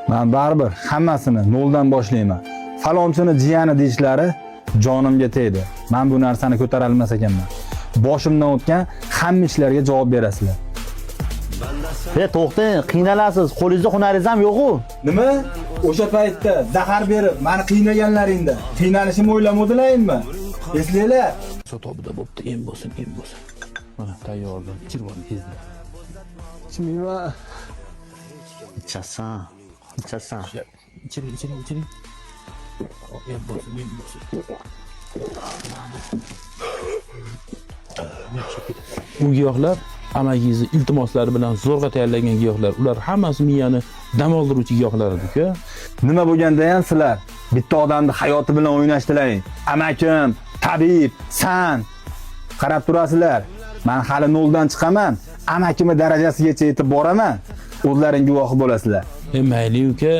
Men baribir hammasini noldan boshlayman. Falonchini jiyani deyishlari jonimga tegdi. Men bu narsani ko'tara olmas ekanman. Boshimdan o'tgan hamma ishlarga javob berasizlar. To'xtang, qiynalasiz. Qo'lingizda hunaringiz ham yo'q-ku. Nima? O'sha paytda zahar berib, meni qiynaganlaringda qiynalishimni o'ylamadinglarmi? Eslanglar. Tobida bo'pti, em bo'lsin. Mana tayyordim. Ichirib oling tezda. Ichmayman. Ichasan. Ichiring. Em bo'lsin. Bu giyohlar amagingizni iltimoslari bilan zo'rg'a tayyorlangan giyohlar. Ular hammasi miyani dam oldiruvchi giyohlar edi-ku. Nima bo'lganda ham sizlar bitta odamni hayoti bilan o'ynashdilaring. Amakim, tabib, san qarab turasizlar. Men hali noldan chiqaman. Amakimni darajasigacha yetib boraman. O'zlaring guvohi bo'lasizlar. Mayli uka.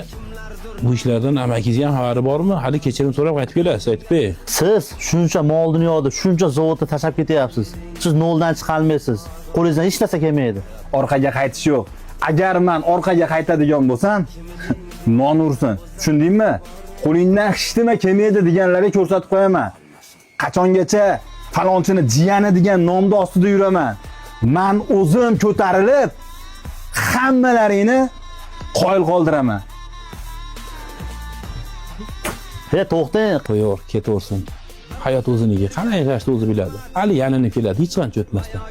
Bu ishlardan amakingizga ham xabari bormi? Hali kechirim so'rab qaytib kelasiz, aytib ber. Siz shuncha mol dunyoda, shuncha zavodda tashab ketyapsiz. Siz noldan chiqa olmaysiz. Qo'lingizdan hech narsa kelmaydi. Orqaga qaytish yo'q. Agar men orqaga qaytadigan bo'lsam, non ursin. Tushundingmi? Qo'lingdan hech nima kelmaydi deganlarga ko'rsatib qo'yaman. Qachongacha falonchini jiyani degan nomda ostida yuraman. Men o'zim ko'tarilib hammalaringni qoyil qoldiraman. To'xtang. Qo'yor, ketaversin. Hayot o'ziniga qanday yashashni o'zi biladi. Hali yanini keladi, hech qancha o'tmasdan.